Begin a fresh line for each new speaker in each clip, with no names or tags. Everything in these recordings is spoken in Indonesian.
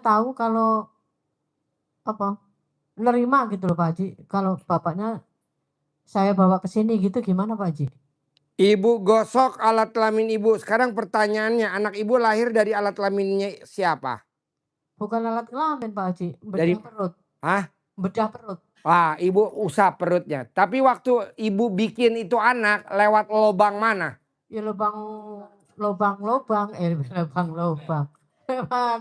tahu kalau apa nerima gitu loh Pak Haji. Kalau bapaknya saya bawa ke sini gitu gimana Pak Haji?
Ibu gosok alat kelamin ibu. Sekarang pertanyaannya, anak ibu lahir dari alat kelaminnya siapa?
Bukan alat kelamin Pak Haji,
Dari
bedah perut.
Hah?
Bedah perut.
Wah, ibu usap perutnya. Tapi waktu ibu bikin itu anak lewat lubang mana?
Ya lubang. Lewat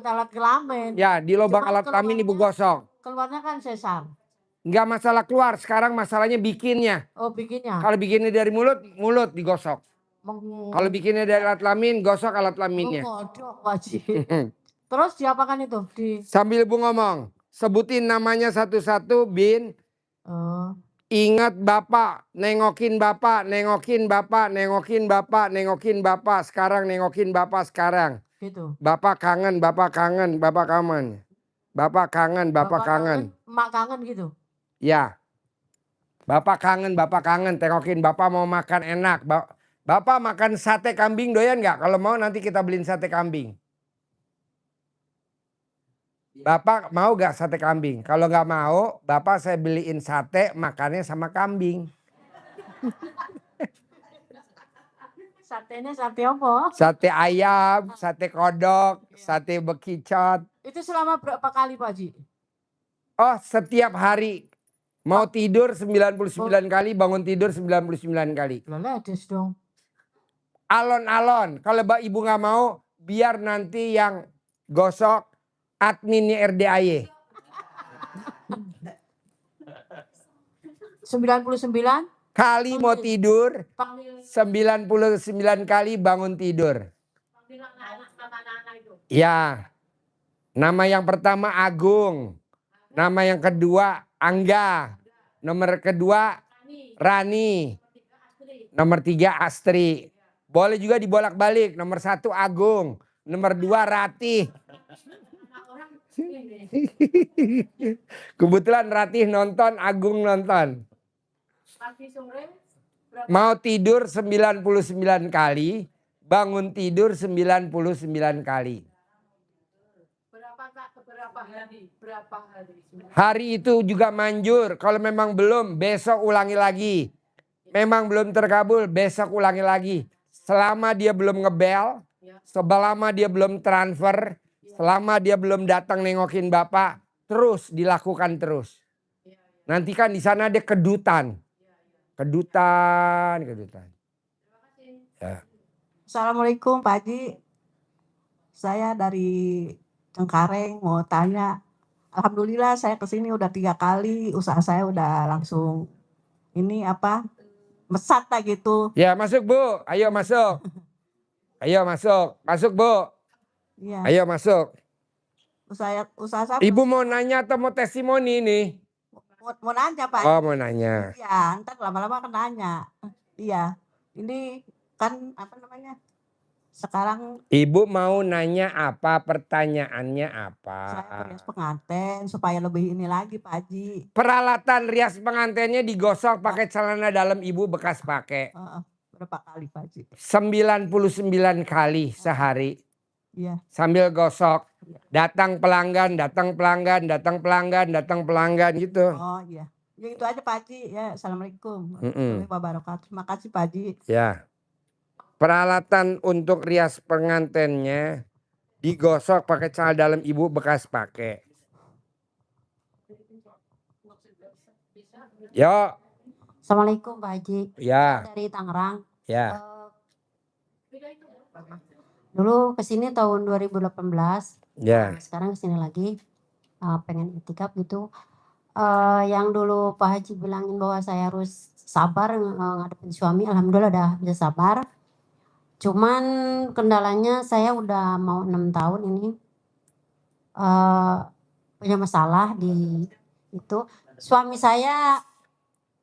alat kelamin.
Ya, di lubang
Cuman
alat kelamin ibu gosok.
Keluarnya kan sesar.
Enggak masalah keluar, sekarang masalahnya bikinnya.
Oh bikinnya.
Kalau bikinnya dari mulut, mulut digosok. Kalau bikinnya dari alat kelamin, gosok alat kelaminnya.
Mengodok Pak Haji. Terus diapakan itu?
Sambil ibu ngomong, sebutin namanya satu-satu, Bin. Ingat bapak, nengokin bapak, nengokin bapak, nengokin bapak, nengokin bapak. Sekarang nengokin bapak sekarang.
Gitu.
Bapak kangen, bapak kangen, bapak kangen. Bapak kangen, bapak kangen.
Emak kangen gitu.
Ya. Bapak kangen, tengokin bapak mau makan enak. Bapak makan sate kambing doyan nggak? Kalau mau nanti kita beliin sate kambing. Bapak mau gak sate kambing? Kalau nggak mau, bapak saya beliin sate makannya sama kambing.
Satenya sate apa?
Sate ayam, sate kodok, sate bekicot.
Itu selama berapa kali Pak Haji?
Oh, setiap hari. Mau tidur 99 kali, bangun tidur 99 kali.
Ledes dong.
Alon-alon. Kalau ibu nggak mau, biar nanti yang gosok adminnya RDAY.
99
kali mau tidur, 99 kali bangun tidur. Ya. Nama yang pertama Agung. Nama yang kedua Angga. Nomor kedua Rani. Nomor 3 Astri. Boleh juga dibolak-balik. Nomor 1 Agung. Nomor 2 Ratih. Kebetulan Ratih nonton, Agung nonton. Mau tidur 99 kali, bangun tidur 99 kali. Berapa hari? Hari itu juga manjur. Kalau memang belum, besok ulangi lagi. Memang belum terkabul, besok ulangi lagi. Selama dia belum ngebel, selama dia belum transfer, selama dia belum datang nengokin bapak, terus dilakukan terus. Nanti kan di sana ada kedutan. Kedutan. Ya.
Assalamualaikum Pak Haji. Saya dari Cengkareng mau tanya. Alhamdulillah saya kesini udah 3 kali. Usaha saya udah langsung mesat lah gitu.
Ya masuk Bu, ayo masuk. Ayo masuk, masuk Bu.
Iya.
Ayo masuk.
Usaha saya.
Ibu mau nanya atau mau testimoni nih?
Mau nanya Pak.
Oh mau nanya.
Iya, ntar lama-lama kan nanya. Iya, ini kan sekarang.
Ibu mau nanya apa? Pertanyaannya apa?
Saya rias pengantin supaya lebih ini lagi Pak Haji.
Peralatan rias pengantinnya digosok pakai celana dalam ibu bekas pakai.
Berapa kali Pak Haji?
99 kali sehari.
Iya.
Sambil gosok. Datang pelanggan gitu.
Oh iya. Ya itu aja Pak Haji. Ya, assalamualaikum warahmatullahi wabarakatuh. Terima kasih Pak Haji.
Ya. Peralatan untuk rias pengantinnya digosok pakai celana dalam ibu bekas pakai. Yo.
Assalamualaikum Pak Haji.
Ya.
Saya dari Tangerang.
Ya.
Dulu kesini tahun 2018.
Ya.
Sekarang kesini lagi. Pengen itikaf gitu. Yang dulu Pak Haji bilangin bahwa saya harus sabar ngadepin suami. Alhamdulillah udah bisa sabar. Cuman kendalanya saya udah mau 6 tahun ini. Punya masalah di itu. Suami saya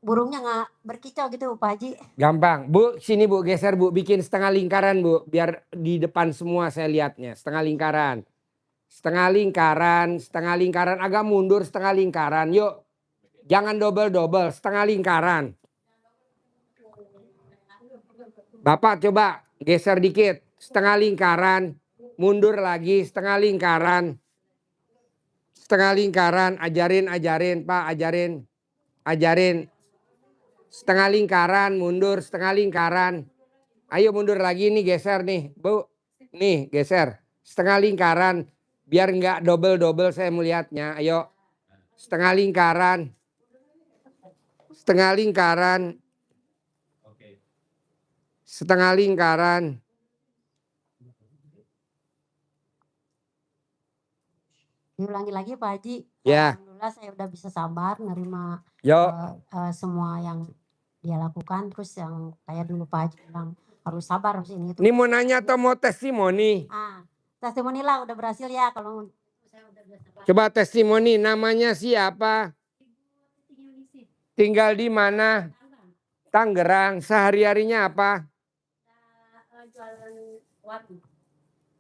burungnya nggak berkicau gitu Pak Haji.
Gampang. Bu, sini Bu, geser Bu. Bikin setengah lingkaran Bu. Biar di depan semua saya lihatnya. Setengah lingkaran. Setengah lingkaran. Agak mundur setengah lingkaran. Yuk. Jangan double-double. Setengah lingkaran. Bapak coba geser dikit. Setengah lingkaran. Mundur lagi setengah lingkaran. Setengah lingkaran, ajarin Pak, ajarin. Setengah lingkaran, mundur setengah lingkaran. Ayo mundur lagi nih, geser nih Bu. Nih geser, setengah lingkaran. Biar nggak double saya melihatnya, ayo. Setengah lingkaran. Setengah lingkaran. Setengah lingkaran.
Diulangi lagi Pak Haji.
Ya.
Alhamdulillah saya udah bisa sabar nerima semua yang dia lakukan. Terus yang kayak dulu Pak Haji bilang harus sabar harus ini itu.
Ini mau nanya atau mau testimoni?
Testimoni lah udah berhasil ya kalau saya udah bisa sabar.
Coba testimoni, namanya siapa? Tinggal di mana? Tangerang. Sehari-harinya apa?
Jualan warung.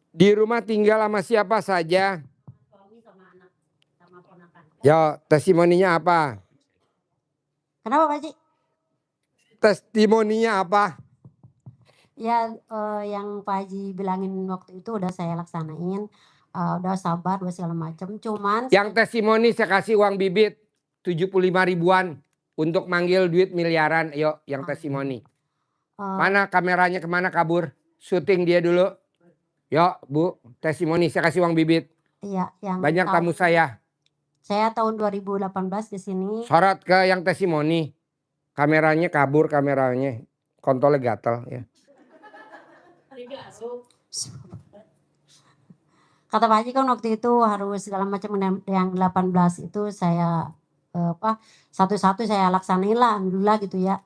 Di rumah tinggal sama siapa saja?
Suami sama anak sama ponakan.
Ya, testimoninya apa?
Kenapa Pak Haji?
Testimoninya apa?
Ya yang Pak Haji bilangin waktu itu udah saya laksanain. Udah sabar, udah segala macam. Cuman
yang testimoni saya kasih uang bibit 75 ribuan untuk manggil duit miliaran. Yuk, yang testimoni. Mana kameranya, kemana kabur? Syuting dia dulu. Yuk Bu, testimoni saya kasih uang bibit.
Iya, yang
banyak tamu saya.
Saya tahun 2018 di sini.
Sorot ke yang testimoni. Kameranya kabur, kameranya. Kontolnya gatel ya.
Kata Pak Haji kan waktu itu harus segala macam. Yang 18 itu saya satu-satu saya laksanain lah, alhamdulillah gitu ya.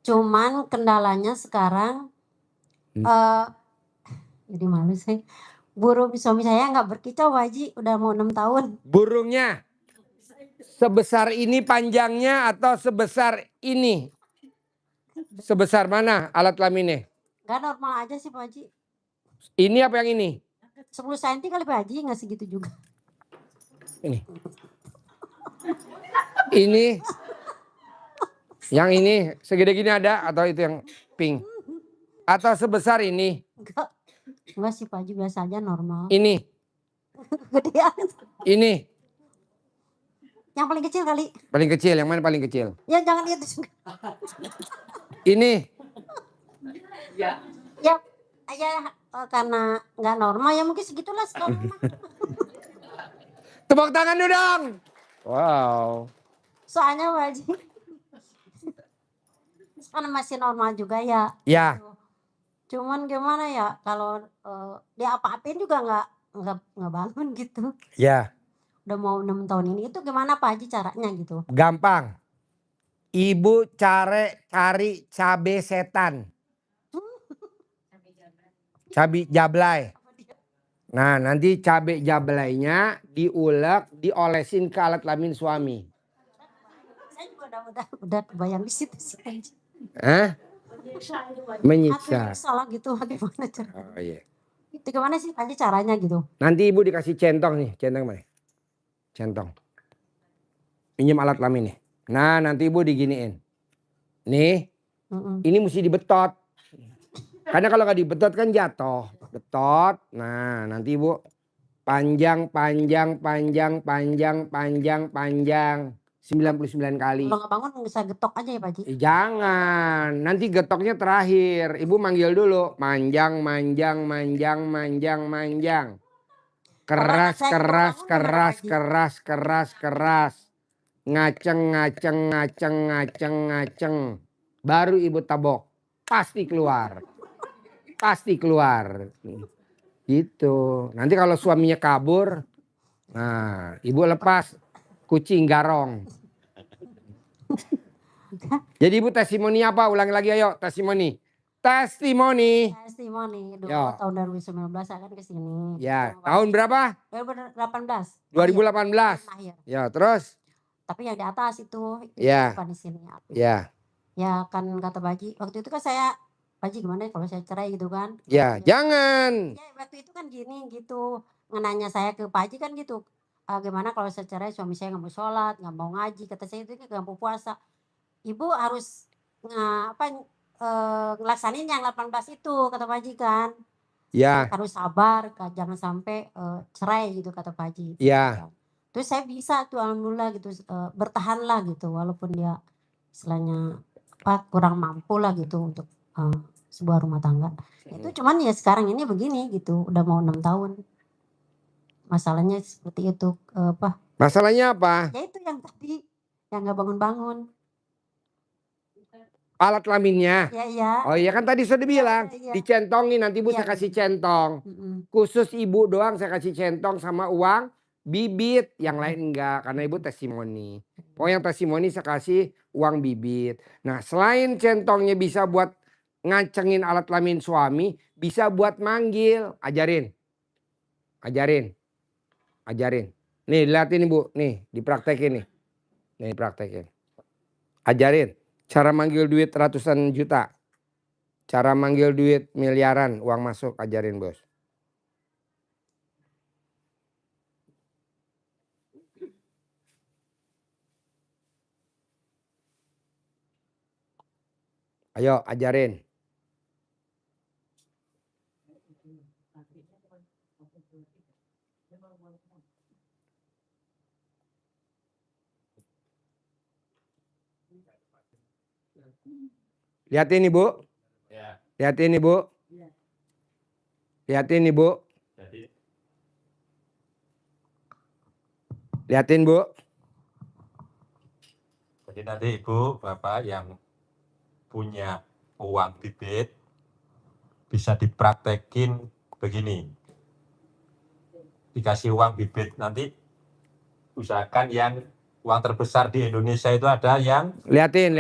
Cuman kendalanya sekarang jadi malu sih. Burung suami saya nggak berkicau Pak Haji, udah mau 6 tahun.
Burungnya sebesar ini panjangnya atau sebesar ini? Sebesar mana alat kelaminnya?
Nggak normal aja sih Pak Haji.
Ini apa yang ini?
10 cm kali Pak Haji, nggak segitu juga.
Ini. Ini. Yang ini segede gini ada atau itu yang pink? Atau sebesar ini?
Enggak sih Pak Haji, biasa aja normal.
Ini.
Gedean.
Ini.
Yang paling kecil kali.
Paling kecil, yang mana paling kecil?
Ya jangan itu juga.
Ini.
Ya karena nggak normal ya mungkin segitulah sekarang.
Tepuk tangan dulu dong. Wow.
Soalnya Pak Haji karena masih normal juga ya.
Ya.
Gitu. Cuman gimana ya kalau dia apa-apain juga nggak bangun gitu.
Ya.
Udah mau 6 tahun ini, itu gimana Pak Haji caranya gitu?
Gampang. Ibu cari cabe setan. Cabe jablay. Nah nanti cabe jablainya diulek, diolesin ke alat kelamin suami.
Saya juga udah kebayang di situ sih.
Menyiksa.
Salah gitu bagaimana caranya?
Oh iya.
Itu gimana sih Pak Haji caranya gitu?
Nanti ibu dikasih centong nih, centong mana? Centong. Pinjam alat kelamin nih. Nah nanti ibu diginiin. Nih, ini mesti dibetot. Karena kalau nggak dibetot kan jatuh. Betot. Nah nanti ibu panjang. 99 kali.
Kalau nggak bangun bisa getok aja ya Pak Haji?
Jangan, nanti getoknya terakhir. Ibu manggil dulu. Manjang. Keras. Ngaceng. Baru ibu tabok. Pasti keluar. Gitu. Nanti kalau suaminya kabur, nah ibu lepas kucing garong. Jadi ibu testimoni apa? Ulangi lagi ayo, testimoni.
Dulu tahun 2019 saya kan kesini.
Ya, tahun berapa?
2018.
Ya, terus?
Tapi yang di atas itu
ya.
bukan di sini.
Ya.
Ya kan kata Pak Haji, waktu itu kan saya, Pak Haji gimana kalau saya cerai gitu kan?
Ya, jangan.
Ya waktu itu kan gini gitu, nanya saya ke Pak Haji kan gitu. Gimana kalau saya cerai, suami saya nggak mau sholat, nggak mau ngaji, kata saya itu nggak mau puasa. Ibu harus ngelaksanin yang 18 itu kata Pak Haji kan.
Ya.
Harus sabar, jangan sampai cerai gitu kata Pak Haji.
Ya.
Terus saya bisa tuh alhamdulillah gitu, bertahan lah gitu walaupun dia istilahnya kurang mampu lah gitu untuk, sebuah rumah tangga. Itu cuman ya sekarang ini begini gitu, udah mau 6 tahun. Masalahnya seperti itu,
Masalahnya apa?
ya itu yang tadi, yang nggak bangun-bangun.
Alat kelaminnya.
Iya iya.
Oh iya kan tadi sudah bilang,
Iya.
dicentongin nanti Bu
Iya,
saya kasih centong. Khusus ibu doang saya kasih centong sama uang bibit, yang lain enggak karena ibu testimoni. Pokoknya yang testimoni saya kasih uang bibit. Nah, selain centongnya bisa buat ngacengin alat kelamin suami, bisa buat manggil, ajarin. Nih lihatin Ibu, nih dipraktekin nih. Nih praktekin. Ajarin cara manggil duit ratusan juta. Cara manggil duit miliaran uang masuk, ajarin bos. Ayo ajarin. Lihatin Ibu. Lihatin Ibu. Lihatin Ibu. Lihatin Bu.
Jadi nanti Ibu, Bapak yang punya uang bibit bisa dipraktekin begini. Dikasih uang bibit nanti usahakan yang uang terbesar di Indonesia itu ada yang
Lihatin.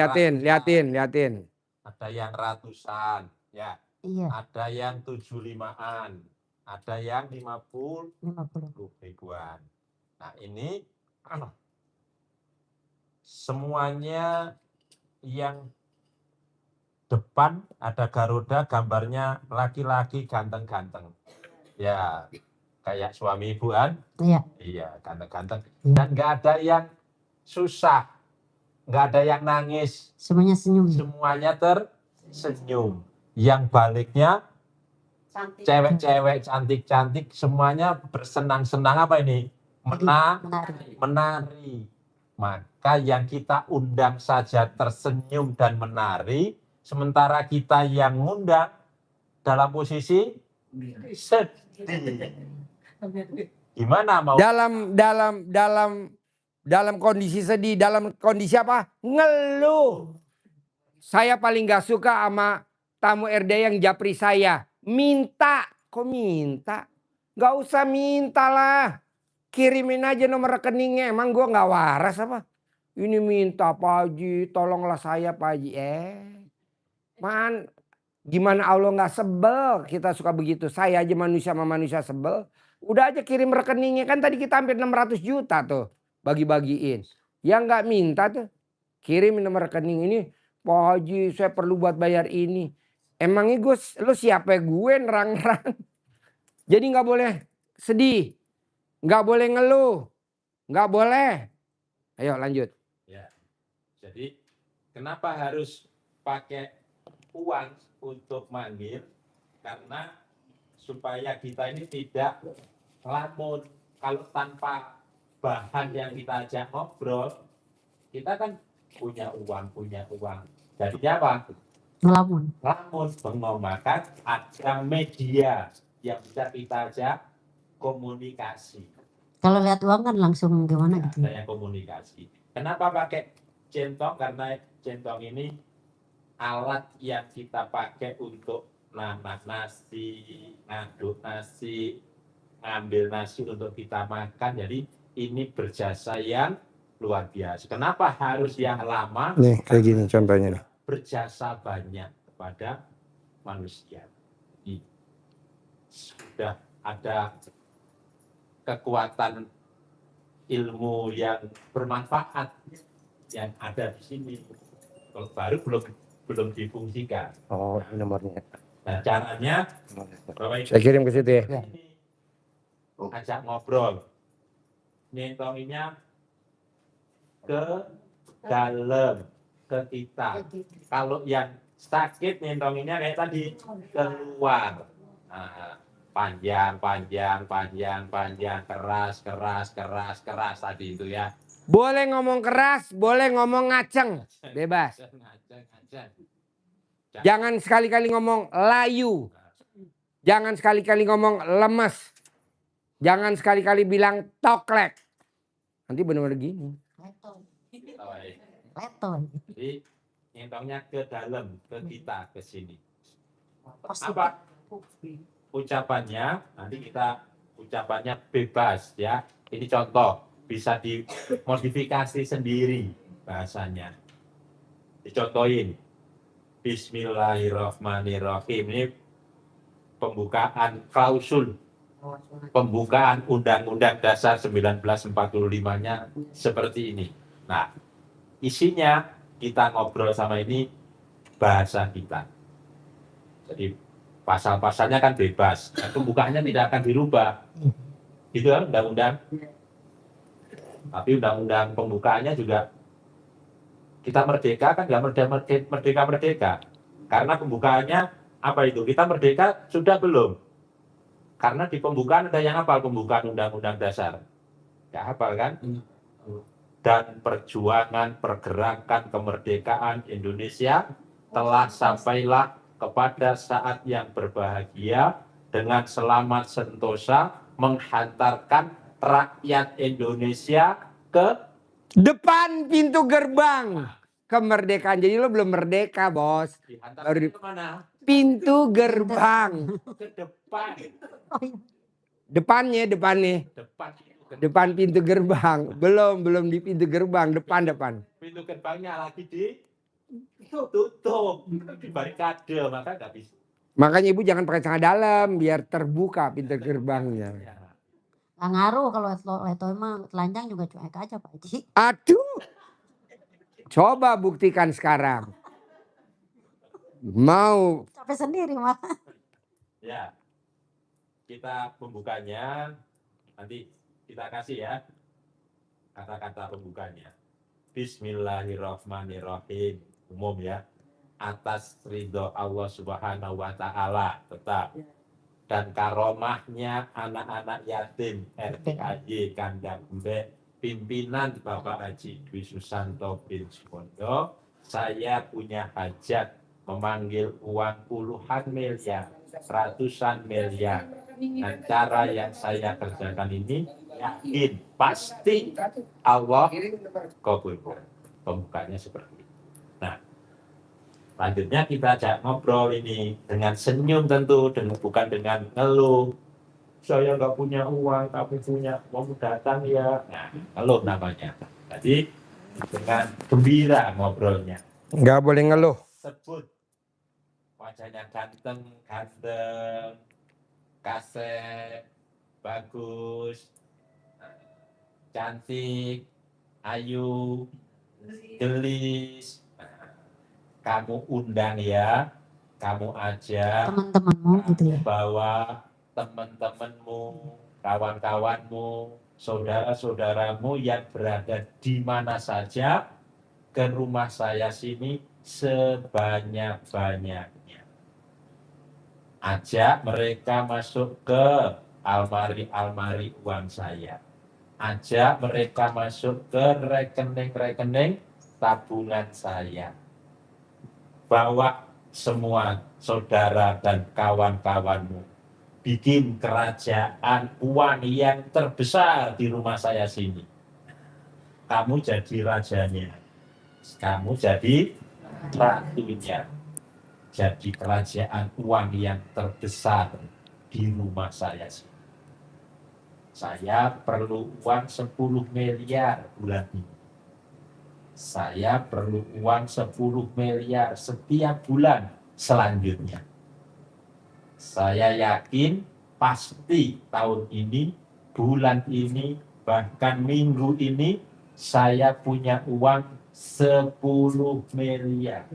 Ada yang ratusan, ya.
Iya.
Ada yang 75-an, ada yang 50 ribuan. Nah, ini semuanya yang depan ada Garuda, gambarnya laki-laki ganteng-ganteng. Ya, kayak suami ibu kan? Iya, ganteng-ganteng. Dan nggak ada yang susah, nggak ada yang nangis.
Semuanya senyum.
Semuanya tersenyum. Yang baliknya cewek-cewek cantik-cantik, semuanya bersenang-senang apa ini? Menari. Maka yang kita undang saja tersenyum dan menari, sementara kita yang ngundang dalam posisi sedih. Gimana mau?
Dalam kondisi sedih, dalam kondisi apa? Ngeluh. Saya paling gak suka sama tamu RD yang japri saya. Minta. Kok minta? Gak usah minta lah. Kirimin aja nomor rekeningnya. Emang gue gak waras apa? Ini minta Pak Haji, tolonglah saya Pak Haji. Gimana Allah gak sebel kita suka begitu. Saya aja manusia sama manusia sebel. Udah aja kirim rekeningnya. Kan tadi kita hampir 600 juta tuh bagi-bagiin. Yang gak minta tuh kirim nomor rekening ini. Pak Haji saya perlu buat bayar ini. Emangnya lu siapa gue nerang-nerang. Jadi gak boleh sedih. Gak boleh ngeluh. Gak boleh. Ayo lanjut.
Ya. Jadi kenapa harus pakai uang untuk manggil? Karena supaya kita ini tidak lamun. Kalau tanpa bahan yang kita ajak ngobrol, kita kan punya uang. Jadinya apa?
Ngelamun.
Bengong. Maka ada media yang bisa kita ajak komunikasi.
Kalau lihat uang kan langsung gimana gitu.
Ada yang komunikasi. Kenapa pakai centong? Karena centong ini alat yang kita pakai untuk nanak nasi, ngaduk nasi, ngambil nasi untuk kita makan. Jadi ini berjasa yang luar biasa. Kenapa harus yang lama?
Nih kayak gini contohnya nih.
Berjasa banyak kepada manusia. Jadi, sudah ada kekuatan ilmu yang bermanfaat yang ada di sini. Kalau baru belum difungsikan.
Oh, ini nomornya.
Nah, caranya
saya kirim ke situ ya.
Ajak ngobrol. Nyentonginnya ke dalam, ke kita. Kalau yang sakit nyentonginnya kayak tadi keluar. Nah, panjang, keras tadi itu ya.
Boleh ngomong keras, boleh ngomong ngaceng, bebas.
Ngajeng.
Jangan sekali-kali ngomong layu. Jangan sekali-kali ngomong lemes. Jangan sekali-kali bilang toklek. Nanti benar-benar gini.
Letoy.
Jadi ngentongnya ke dalam, ke kita, ke sini.
Positif.
Apa ucapannya? Nanti kita ucapannya bebas ya. Ini contoh, bisa dimodifikasi sendiri bahasanya. Dicontohin. Bismillahirrahmanirrahim. Ini pembukaan klausul. Pembukaan Undang-Undang Dasar 1945-nya seperti ini. Nah, isinya kita ngobrol sama ini bahasa kita. Jadi pasal-pasalnya kan bebas, nah, pembukaannya tidak akan dirubah. Gitu kan undang-undang. Tapi undang-undang pembukaannya juga kita merdeka kan nggak merdeka. Karena pembukaannya apa itu? Kita merdeka sudah belum? Karena di pembukaan ada yang hafal pembukaan undang-undang dasar. Nggak hafal kan? Dan perjuangan pergerakan kemerdekaan Indonesia telah sampailah kepada saat yang berbahagia dengan selamat sentosa menghantarkan rakyat Indonesia ke
Depan pintu gerbang kemerdekaan. Jadi lo belum merdeka, bos.
dihantarkan ke mana?
Pintu gerbang.
Ke depan.
Depan. Depan pintu gerbang. Belum di pintu gerbang, depan.
Pintu gerbangnya lagi tutup, di barikade, maka nggak bisa.
Makanya ibu jangan pakai celana dalam biar terbuka pintu gerbangnya.
Nggak ngaruh kalau letoy mah telanjang juga cuek aja Pak Haji.
Aduh. Coba buktikan sekarang. Mau.
Capek sendiri mah.
Ya, kita pembukanya nanti kita kasih ya kata-kata pembukanya. Bismillahirrahmanirrahim, umum ya, atas ridho Allah Subhanahu wa Ta'ala tetap, dan karomahnya anak-anak yatim RTAJ Kandang Embe, pimpinan Bapak Haji Dwi Susanto bin Suwondo, saya punya hajat memanggil uang puluhan miliar, ratusan miliar. Dan cara yang saya kerjakan ini yakin pasti Allah kabul. Pembukanya seperti itu. Nah, selanjutnya kita ajak ngobrol ini dengan senyum tentu, bukan dengan ngeluh. Saya nggak punya uang, tapi punya, mau datang ya. Nah, ngeluh namanya. Jadi dengan gembira ngobrolnya.
Nggak boleh ngeluh.
Sebut wajahnya ganteng, kasep, bagus, cantik, ayu, gelis. Kamu undang ya, kamu ajak
Teman-temanmu gitu ya.
bawa teman-temanmu, kawan-kawanmu, saudara-saudaramu yang berada di mana saja ke rumah saya sini sebanyak-banyaknya. Ajak mereka masuk ke almari-almari uang saya. Ajak mereka masuk ke rekening-rekening tabungan saya. Bawa semua saudara dan kawan-kawanmu. Bikin kerajaan uang yang terbesar di rumah saya sini. Kamu jadi rajanya. Kamu jadi ratunya. Jadi kerajaan uang yang terbesar di rumah saya sini. Saya perlu uang 10 miliar bulan ini. Saya perlu uang 10 miliar setiap bulan selanjutnya. Saya yakin pasti tahun ini, bulan ini, bahkan minggu ini saya punya uang 10 miliar.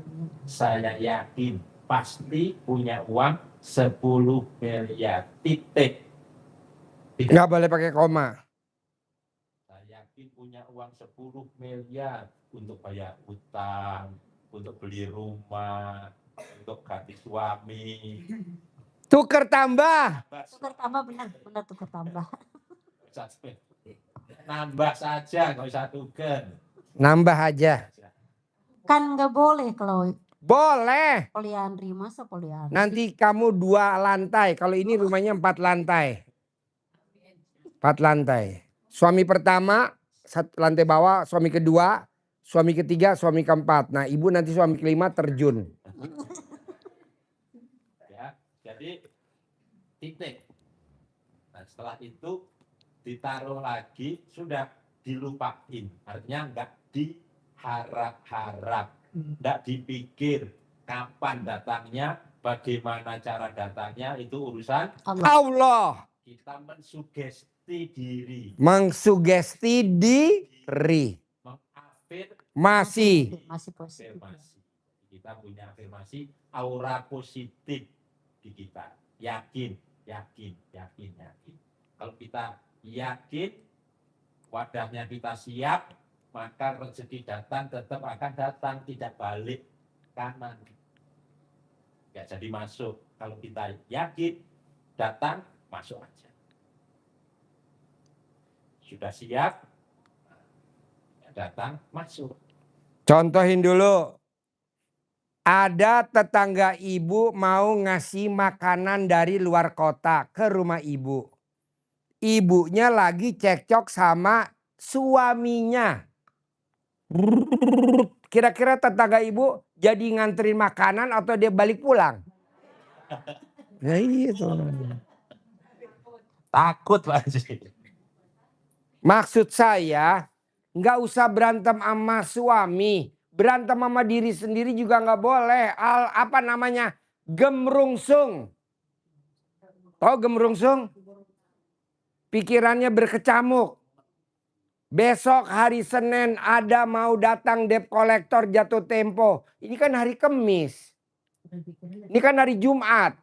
Saya yakin pasti punya uang 10 miliar. Titik.
Nggak boleh pakai koma.
Saya yakin punya uang 10 miliar untuk bayar utang, untuk beli rumah, untuk ganti suami.
Tuker tambah.
Tukar tambah benar tukar tambah.
Nambah saja, nggak usah tuker.
Nambah aja.
Kan nggak boleh kalau
Boleh.
poliandri, masa poliandri?
Nanti kamu 2 lantai. Kalau ini rumahnya 4 lantai. 4 lantai. Suami pertama, 1 lantai bawah, suami kedua, suami ketiga, suami keempat. Nah, ibu nanti suami kelima terjun.
Ya, jadi titik. Nah, setelah itu ditaruh lagi, sudah dilupain. Artinya enggak diharap-harap, enggak dipikir kapan datangnya, bagaimana cara datangnya, itu urusan
Allah.
Kita mensugesti diri.
Mengsugesti diri. Masih.
Masih positif.
Afirmasi. Kita punya afirmasi aura positif di kita. Yakin. Kalau kita yakin, wadahnya kita siap, maka rezeki datang tetap akan datang, tidak balik kanan. Ya, jadi masuk. Kalau kita yakin, datang, masuk aja. Sudah siap, datang, masuk.
Contohin dulu. Ada tetangga ibu mau ngasih makanan dari luar kota ke rumah ibu. Ibunya lagi cekcok sama suaminya. Kira-kira tetangga ibu jadi nganterin makanan atau dia balik pulang? Ya gitu.
Takut Pak Haji.
Maksud saya nggak usah berantem sama suami. Berantem sama diri sendiri juga nggak boleh. Apa namanya? Gemrungsung. Tahu gemrungsung? Pikirannya berkecamuk. Besok hari Senin ada mau datang debt collector jatuh tempo. Ini kan hari Kamis. Ini kan hari Jumat.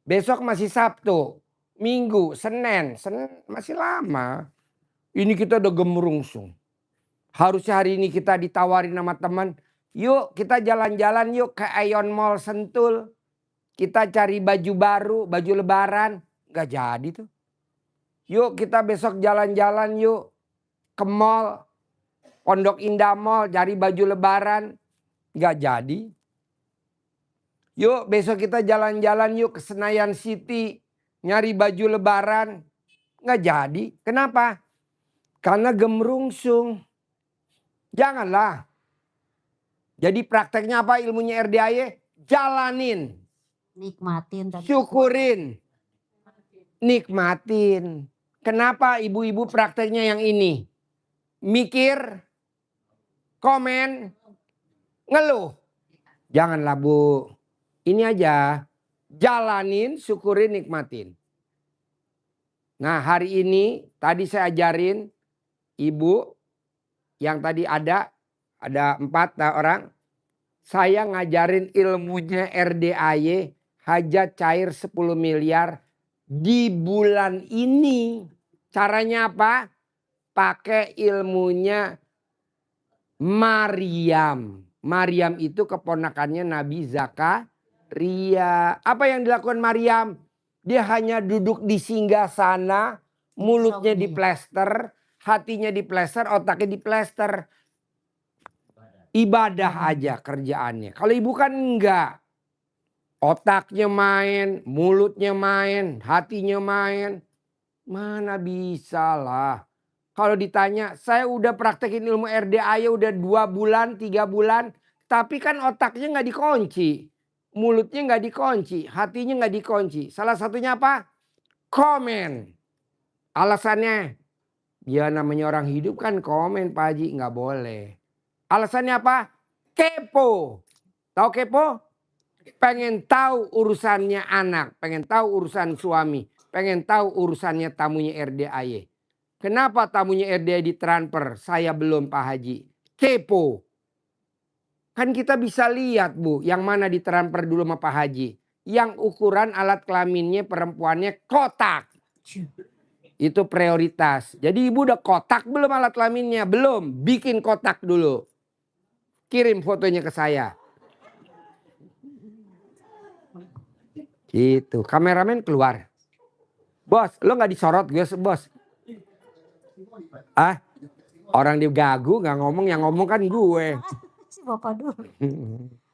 Besok masih Sabtu. Minggu, Senin masih lama. Ini kita udah gemrungsung. Harusnya hari ini kita ditawarin sama teman. Yuk kita jalan-jalan yuk ke Aeon Mall Sentul. Kita cari baju baru, baju lebaran. Gak jadi tuh. Yuk kita besok jalan-jalan yuk ke mall. Pondok Indah Mall cari baju lebaran. Gak jadi. Yuk besok kita jalan-jalan yuk ke Senayan City. Nyari baju lebaran. Gak jadi. Kenapa? Karena gemrungsung. Janganlah. Jadi prakteknya apa ilmunya RDAY? Jalanin.
Nikmatin.
Syukurin. Nikmatin. Kenapa ibu-ibu prakteknya yang ini? Mikir. Komen. Ngeluh. Janganlah Bu. Ini aja. Jalanin, syukurin, nikmatin. Nah hari ini tadi saya ajarin ibu yang tadi ada 4 orang. Saya ngajarin ilmunya RDAY hajat cair 10 miliar di bulan ini. Caranya apa? Pakai ilmunya Maryam. Maryam itu keponakannya Nabi Zakaria. Apa yang dilakukan Maryam? Dia hanya duduk di singgasana, mulutnya diplester, hatinya diplester, otaknya diplester. Ibadah aja kerjaannya. Kalau ibu kan enggak. Otaknya main, mulutnya main, hatinya main. Mana bisa lah. Kalau ditanya, saya udah praktekin ilmu RDAY udah 2 bulan, 3 bulan. Tapi kan otaknya nggak dikunci. Mulutnya nggak dikunci, hatinya nggak dikunci. Salah satunya apa? Komen. Alasannya, ya namanya orang hidup kan komen Pak Haji, nggak boleh. Alasannya apa? Kepo. Tahu kepo? Pengen tahu urusannya anak, pengen tahu urusan suami, pengen tahu urusannya tamunya RDAY. Kenapa tamunya RDAY ditransfer? Saya belum Pak Haji. Kepo. Kan kita bisa lihat Bu, yang mana ditransfer dulu sama Pak Haji. Yang ukuran alat kelaminnya perempuannya kotak. Itu prioritas. Jadi ibu udah kotak belum alat kelaminnya? Belum. Bikin kotak dulu. Kirim fotonya ke saya. Gitu. Kameramen keluar. Bos, lo nggak disorot gue bos. Ah, orang digagu nggak ngomong, yang ngomong kan gue.
Si Bapak dulu.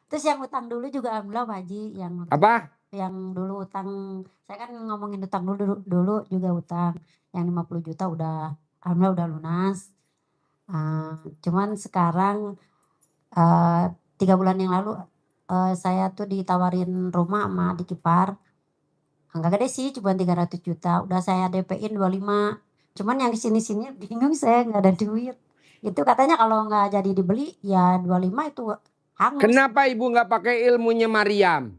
Terus yang utang dulu juga alhamdulillah Pak Haji,
Apa?
yang dulu utang, saya kan ngomongin utang dulu juga utang, yang 50 juta udah alhamdulillah udah lunas. Cuman sekarang 3 bulan yang lalu saya tuh ditawarin rumah sama adik ipar, nggak gede sih cuma 300 juta, udah saya DP-in 25, cuman yang sini-sini bingung saya nggak ada duit. Itu katanya kalau nggak jadi dibeli ya 25 itu hangus.
Kenapa ibu nggak pakai ilmunya Maryam?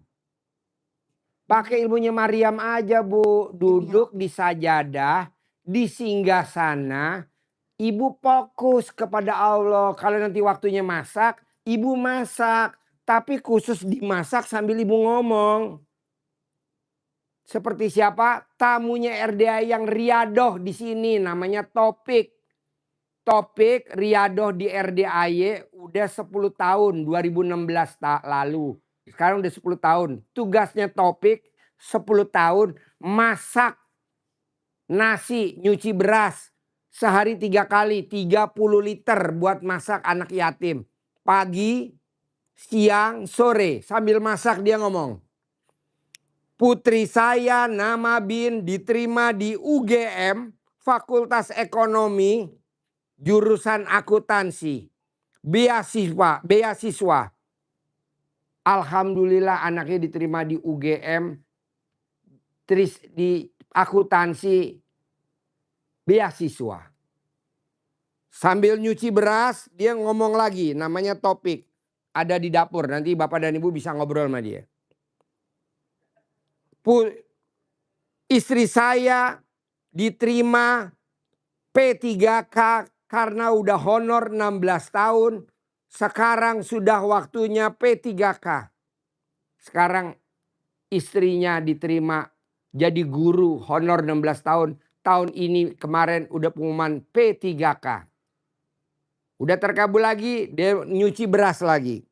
Pakai ilmunya Maryam aja bu. Duduk di sajadah, di singgasana. Ibu fokus kepada Allah. Kalau nanti waktunya masak, ibu masak. Tapi khusus dimasak sambil ibu ngomong. Seperti siapa? Tamunya RDA yang riadoh di sini. Namanya Topik. Topik riadoh di RDAY udah 10 tahun. 2016 lalu. Sekarang udah 10 tahun. Tugasnya Topik 10 tahun masak nasi, nyuci beras. Sehari 3 kali, 30 liter buat masak anak yatim. Pagi, siang, sore. Sambil masak dia ngomong. Putri saya nama Bin diterima di UGM, Fakultas Ekonomi, jurusan akuntansi. Beasiswa. Alhamdulillah anaknya diterima di UGM, di akuntansi, beasiswa. Sambil nyuci beras, dia ngomong lagi, namanya Topik. Ada di dapur, nanti Bapak dan Ibu bisa ngobrol sama dia. Istri saya diterima P3K karena udah honor 16 tahun. Sekarang sudah waktunya P3K. Sekarang istrinya diterima jadi guru honor 16 tahun. Tahun ini kemarin udah pengumuman P3K. Udah terkabul lagi, dia nyuci beras lagi.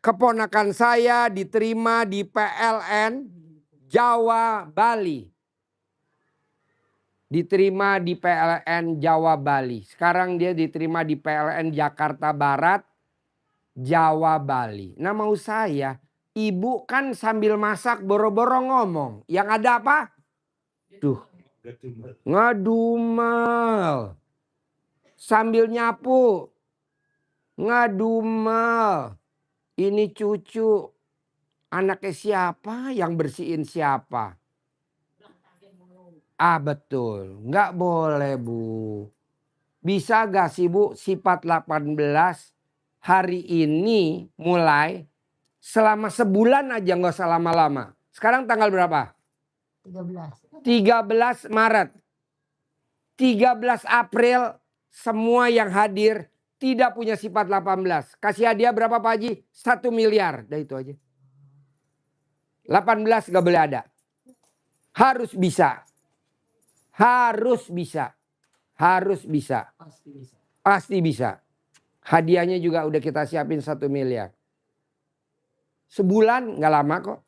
Keponakan saya diterima di PLN Jawa Bali. Diterima di PLN Jawa Bali. Sekarang dia diterima di PLN Jakarta Barat, Jawa Bali. Nah mau saya, ibu kan sambil masak boro-boro ngomong. Yang ada apa? Duh, ngedumel. Sambil nyapu, ngedumel. Ini cucu, anaknya siapa yang bersihin siapa? Ah betul, nggak boleh bu. Bisa gak sih bu sifat 18 hari ini mulai selama sebulan aja nggak usah lama-lama. Sekarang tanggal berapa? 13 Maret. 13 April semua yang hadir tidak punya sifat 18. Kasih hadiah berapa Pak Haji? 1 miliar. Dah itu aja. 18 gak boleh ada. Harus bisa. Harus bisa. Harus bisa. Pasti bisa. Hadiahnya juga udah kita siapin 1 miliar. Sebulan gak lama kok.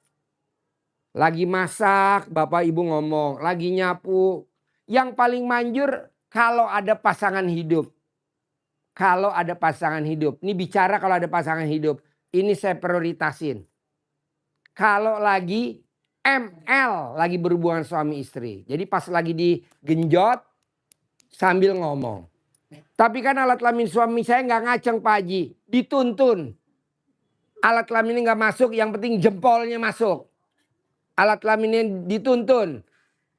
Lagi masak, Bapak Ibu ngomong. Lagi nyapu. Yang paling manjur kalau ada pasangan hidup. Kalau ada pasangan hidup. Ini bicara kalau ada pasangan hidup. Ini saya prioritasin. Kalau lagi ML, lagi berhubungan suami istri. Jadi pas lagi digenjot sambil ngomong. Tapi kan alat kelamin suami saya nggak ngaceng Pak Haji. Dituntun. Alat kelaminnya nggak masuk, yang penting jempolnya masuk. Alat kelaminnya dituntun.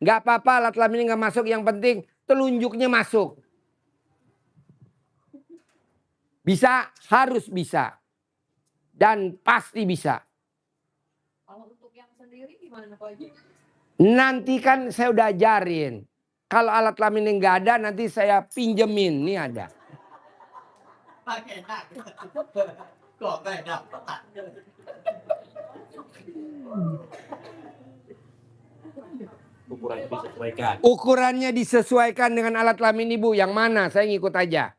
Nggak apa-apa alat kelaminnya nggak masuk, yang penting telunjuknya masuk. Bisa, harus bisa. Dan pasti bisa.
Kalau untuk yang sendiri gimana Pak Haji?
Nanti kan saya udah ajarin. Kalau alat kelaminnya nggak ada, nanti saya pinjemin. Nih ada.
Ukurannya disesuaikan.
Ukurannya disesuaikan dengan alat kelamin ibu. Yang mana? Saya ngikut aja.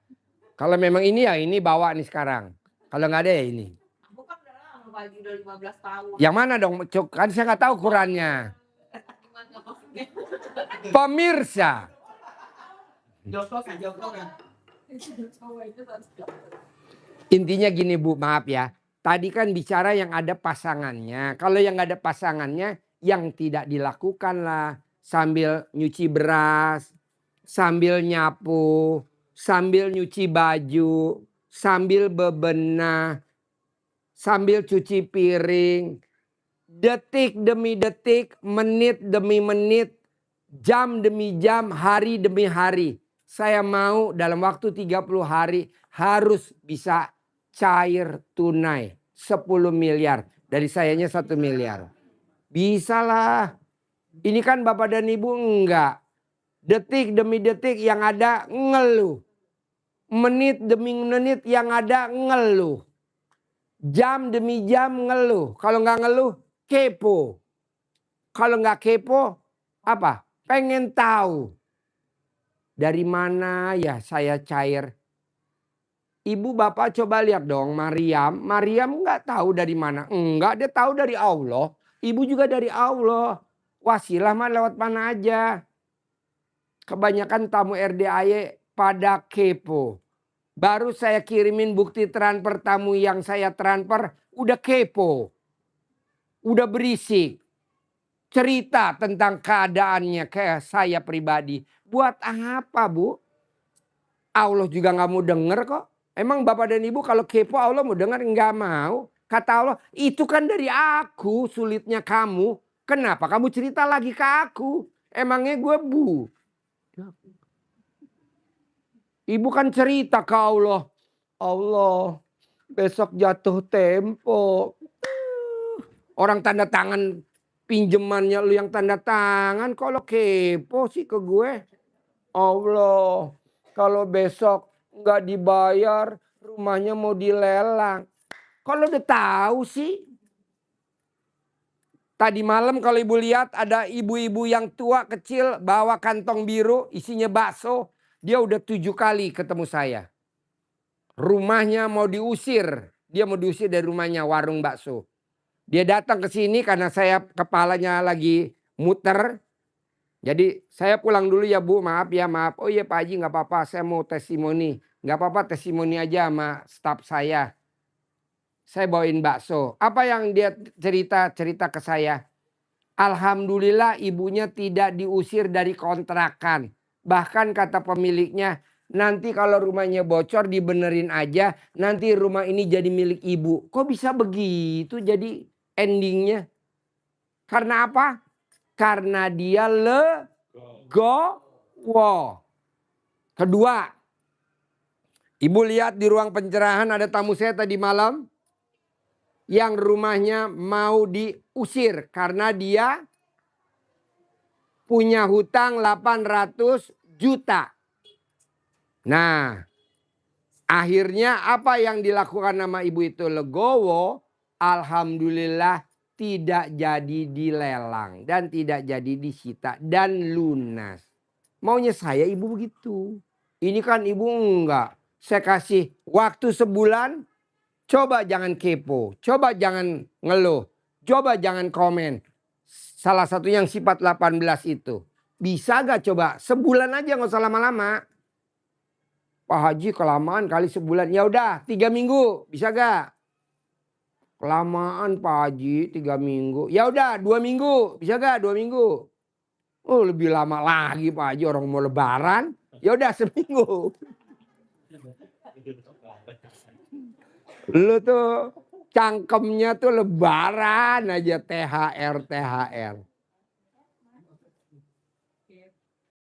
Kalau memang ini ya ini bawa nih sekarang. Kalau nggak ada ya ini.
Bukan udah lama Pak Haji udah 15 tahun.
Yang mana dong? Kan saya nggak tahu ukurannya.
Gimana maksudnya?
Pemirsa, intinya gini Bu, maaf ya. Tadi kan bicara yang ada pasangannya. Kalau yang nggak ada pasangannya, yang tidak dilakukan lah. Sambil nyuci beras, sambil nyapu, sambil nyuci baju, sambil bebenah, sambil cuci piring. Detik demi detik, menit demi menit, jam demi jam, hari demi hari. Saya mau dalam waktu 30 hari harus bisa cair tunai 10 miliar. Dari sayanya 1 miliar. Bisa lah. Ini kan Bapak dan Ibu enggak. Detik demi detik yang ada ngeluh. Menit demi menit yang ada ngeluh. Jam demi jam ngeluh. Kalau nggak ngeluh, kepo. Kalau nggak kepo, apa? Pengen tahu. Dari mana ya saya cair? Ibu bapak coba lihat dong Maryam. Maryam nggak tahu dari mana. Enggak, dia tahu dari Allah. Ibu juga dari Allah. Wasilah mah lewat mana aja. Kebanyakan tamu RDAY pada kepo. Baru saya kirimin bukti transfer tamu yang saya transfer. Udah kepo. Udah berisik. Cerita tentang keadaannya kayak saya pribadi. Buat apa Bu? Allah juga gak mau denger kok. Emang Bapak dan Ibu kalau kepo Allah mau denger? Nggak mau. Kata Allah, itu kan dari aku sulitnya kamu. Kenapa kamu cerita lagi ke aku? Emangnya gue Bu? Ibu kan cerita ke Allah. Allah, besok jatuh tempo. Orang tanda tangan pinjemannya lu yang tanda tangan. Kalau kepo sih ke gue. Allah, kalau besok nggak dibayar, rumahnya mau dilelang. Kalau udah tahu sih. Tadi malam kalau ibu lihat ada ibu-ibu yang tua kecil bawa kantong biru isinya bakso. Dia udah 7 kali ketemu saya. Rumahnya mau diusir. Dia mau diusir dari rumahnya warung bakso. Dia datang ke sini karena saya kepalanya lagi muter. Jadi saya pulang dulu ya Bu, maaf ya maaf. Oh iya Pak Haji nggak apa-apa, saya mau testimoni. Nggak apa-apa testimoni aja sama staf saya. Saya bawain bakso. Apa yang dia cerita ke saya? Alhamdulillah ibunya tidak diusir dari kontrakan. Bahkan kata pemiliknya, nanti kalau rumahnya bocor dibenerin aja, nanti rumah ini jadi milik ibu. Kok bisa begitu jadi endingnya? Karena apa? Karena dia legowo. Kedua, ibu lihat di ruang pencerahan ada tamu saya tadi malam yang rumahnya mau diusir karena dia punya hutang 800 juta. Nah, akhirnya apa yang dilakukan sama ibu itu legowo, alhamdulillah tidak jadi dilelang dan tidak jadi disita dan lunas. Maunya saya ibu begitu. Ini kan ibu enggak. Saya kasih waktu sebulan. Coba jangan kepo. Coba jangan ngeluh. Coba jangan komen. Salah satu yang sifat 18 itu. Bisa gak coba? Sebulan aja gak usah lama-lama. Pak Haji kelamaan kali sebulan. Ya udah 3 minggu. Bisa gak? Kelamaan Pak Haji 3 minggu. Ya udah 2 minggu. Bisa gak 2 minggu? Oh lebih lama lagi Pak Haji, orang mau lebaran. Ya udah seminggu. Lu tuh cangkemnya tuh lebaran aja THR.